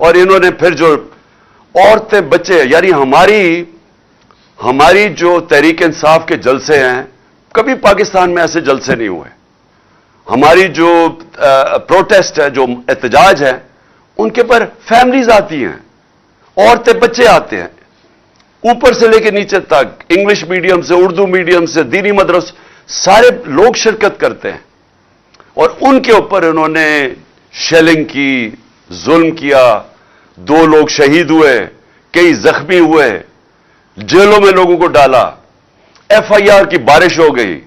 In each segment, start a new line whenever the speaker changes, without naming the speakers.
اور انہوں نے پھر جو عورتیں بچے، یعنی ہماری جو تحریک انصاف کے جلسے ہیں، کبھی پاکستان میں ایسے جلسے نہیں ہوئے. ہماری جو پروٹیسٹ ہے، جو احتجاج ہے، ان کے پر فیملیز آتی ہیں، عورتیں بچے آتے ہیں، اوپر سے لے کے نیچے تک، انگلش میڈیم سے، اردو میڈیم سے، دینی مدرسے، سارے لوگ شرکت کرتے ہیں. اور ان کے اوپر انہوں نے شیلنگ کی، ظلم کیا، 2 لوگ شہید ہوئے، کئی زخمی ہوئے، جیلوں میں لوگوں کو ڈالا، ایف آئی آر کی بارش ہو گئی،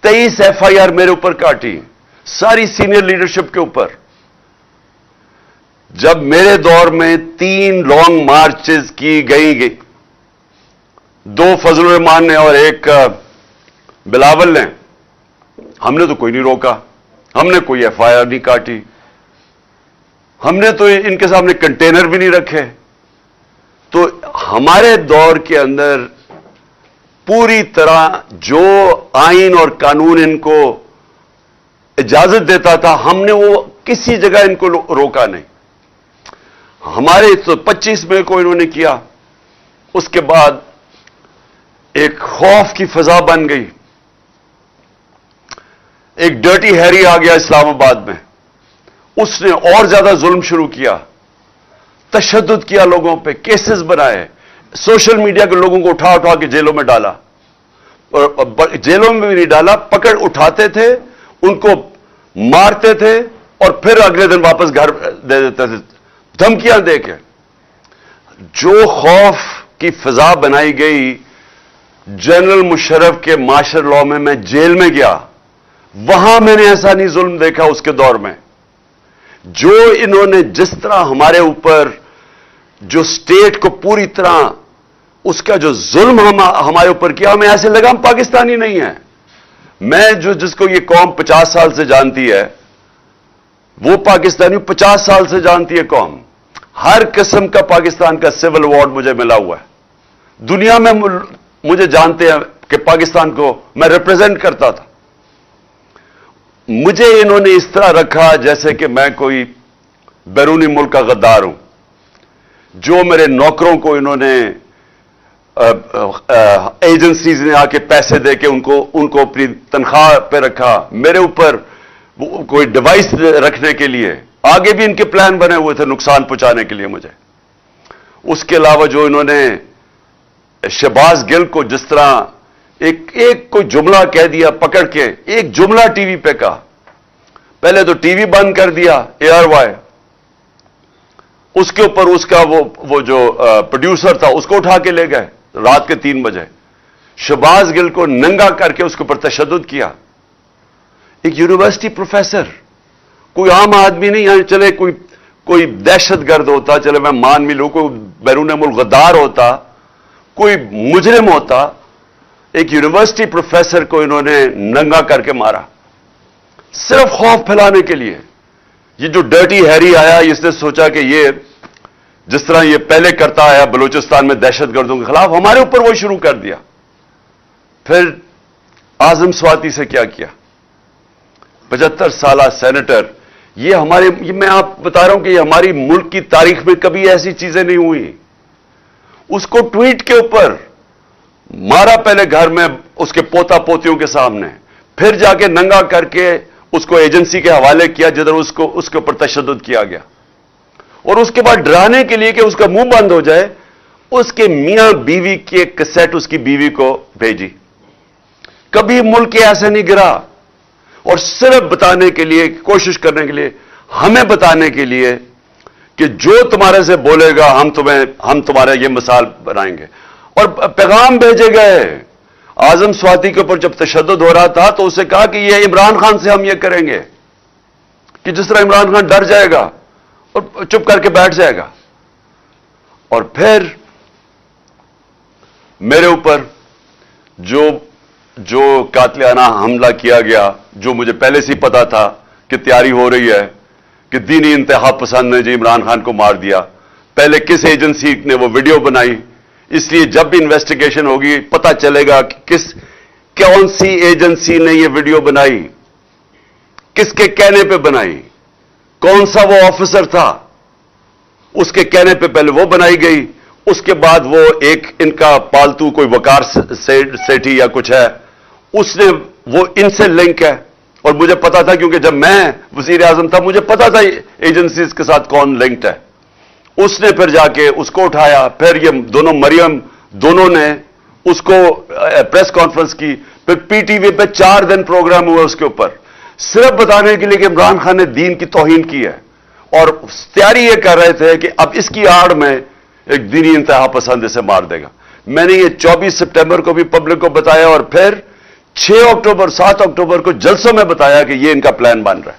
23 ایف آئی آر میرے اوپر کاٹی، ساری سینئر لیڈرشپ کے اوپر. جب میرے دور میں 3 لانگ مارچز کی گئی، 2 فضل الرحمان نے اور 1 بلاول نے، ہم نے تو کوئی نہیں روکا، ہم نے کوئی ایف آئی آر نہیں کاٹی، ہم نے تو ان کے سامنے کنٹینر بھی نہیں رکھے. تو ہمارے دور کے اندر پوری طرح جو آئین اور قانون ان کو اجازت دیتا تھا، ہم نے وہ کسی جگہ ان کو روکا نہیں. ہمارے تو 25 مئی کو انہوں نے کیا، اس کے بعد ایک خوف کی فضا بن گئی. ایک ڈرٹی ہیری آ گیا اسلام آباد میں، اس نے اور زیادہ ظلم شروع کیا، تشدد کیا، لوگوں پہ کیسز بنائے، سوشل میڈیا کے لوگوں کو اٹھا اٹھا کے جیلوں میں ڈالا، اور جیلوں میں بھی نہیں ڈالا، پکڑ اٹھاتے تھے، ان کو مارتے تھے اور پھر اگلے دن واپس گھر دے دیتے تھے، دھمکیاں دے کے. جو خوف کی فضا بنائی گئی، جنرل مشرف کے مارشل لاء میں جیل میں گیا، وہاں میں نے ایسا نہیں ظلم دیکھا اس کے دور میں. جو انہوں نے جس طرح ہمارے اوپر جو اسٹیٹ کو پوری طرح اس کا جو ظلم ہمارے اوپر کیا، ہمیں ایسے لگا ہم پاکستانی نہیں ہیں. میں جس کو یہ قوم 50 سال سے جانتی ہے، وہ پاکستانی 50 سال سے جانتی ہے قوم. ہر قسم کا پاکستان کا سول ایوارڈ مجھے ملا ہوا ہے. دنیا میں مجھے جانتے ہیں کہ پاکستان کو میں ریپرزینٹ کرتا تھا. مجھے انہوں نے اس طرح رکھا جیسے کہ میں کوئی بیرونی ملک کا غدار ہوں. جو میرے نوکروں کو انہوں نے ایجنسیز نے آ کے پیسے دے کے ان کو اپنی تنخواہ پہ رکھا، میرے اوپر کوئی ڈیوائس رکھنے کے لیے، آگے بھی ان کے پلان بنے ہوئے تھے نقصان پہنچانے کے لیے مجھے. اس کے علاوہ جو انہوں نے شہباز گل کو جس طرح ایک کوئی جملہ کہہ دیا پکڑ کے، ایک جملہ ٹی وی پہ کہا، پہلے تو ٹی وی بند کر دیا ایئر وائی، اس کے اوپر اس کا وہ جو پروڈیوسر تھا اس کو اٹھا کے لے گئے رات کے 3 بجے. شہباز گل کو ننگا کر کے اس کے اوپر تشدد کیا. ایک یونیورسٹی پروفیسر، کوئی عام آدمی نہیں، یعنی چلے کوئی دہشت گرد ہوتا، چلے میں مان بھی لوں، کوئی بیرون ملک غدار ہوتا، کوئی مجرم ہوتا، ایک یونیورسٹی پروفیسر کو انہوں نے ننگا کر کے مارا، صرف خوف پھیلانے کے لیے. یہ جو ڈرٹی ہیری آیا، اس نے سوچا کہ یہ جس طرح یہ پہلے کرتا آیا بلوچستان میں دہشت گردوں کے خلاف، ہمارے اوپر وہ شروع کر دیا. پھر اعظم سواتی سے کیا 75 سالہ سینیٹر، یہ میں آپ بتا رہا ہوں کہ یہ ہماری ملک کی تاریخ میں کبھی ایسی چیزیں نہیں ہوئی. اس کو ٹویٹ کے اوپر مارا، پہلے گھر میں اس کے پوتا پوتیوں کے سامنے، پھر جا کے ننگا کر کے اس کو ایجنسی کے حوالے کیا جدھر اس کے اوپر تشدد کیا گیا. اور اس کے بعد ڈرانے کے لیے کہ اس کا منہ بند ہو جائے، اس کے میاں بیوی کی ایک کیسٹ اس کی بیوی کو بھیجی. کبھی ملک ایسے نہیں گرا. اور صرف بتانے کے لیے، کوشش کرنے کے لیے، ہمیں بتانے کے لیے کہ جو تمہارے سے بولے گا ہم تمہارا یہ مثال بنائیں گے. اور پیغام بھیجے گئے. اعظم سواتی کے اوپر جب تشدد ہو رہا تھا تو اسے کہا کہ یہ عمران خان سے ہم یہ کریں گے، کہ جس طرح عمران خان ڈر جائے گا اور چپ کر کے بیٹھ جائے گا. اور پھر میرے اوپر جو قاتلانہ حملہ کیا گیا، جو مجھے پہلے سے ہی پتا تھا کہ تیاری ہو رہی ہے، کہ دینی انتہا پسند نے جی عمران خان کو مار دیا. پہلے کس ایجنسی نے وہ ویڈیو بنائی، اس لیے جب بھی انویسٹیگیشن ہوگی پتہ چلے گا کہ کون سی ایجنسی نے یہ ویڈیو بنائی، کس کے کہنے پہ بنائی، کون سا وہ آفیسر تھا. اس کے کہنے پہ پہلے وہ بنائی گئی, اس کے بعد وہ ایک ان کا پالتو کوئی وقار سیٹھی یا کچھ ہے, اس نے وہ ان سے لنک ہے. اور مجھے پتا تھا کیونکہ جب میں وزیر اعظم تھا مجھے پتا تھا ایجنسیز کے ساتھ کون لنکڈ ہے. اس نے پھر جا کے اس کو اٹھایا, پھر یہ دونوں مریم دونوں نے اس کو پریس کانفرنس کی, پھر پی ٹی وی پہ 4 دن پروگرام ہوا اس کے اوپر, صرف بتانے کے لیے کہ عمران خان نے دین کی توہین کی ہے. اور تیاری یہ کر رہے تھے کہ اب اس کی آڑ میں ایک دینی انتہا پسند اسے مار دے گا. میں نے یہ 24 سپٹمبر کو بھی پبلک کو بتایا اور پھر 6 اکتوبر 7 اکتوبر کو جلسوں میں بتایا کہ یہ ان کا پلان بن رہا ہے.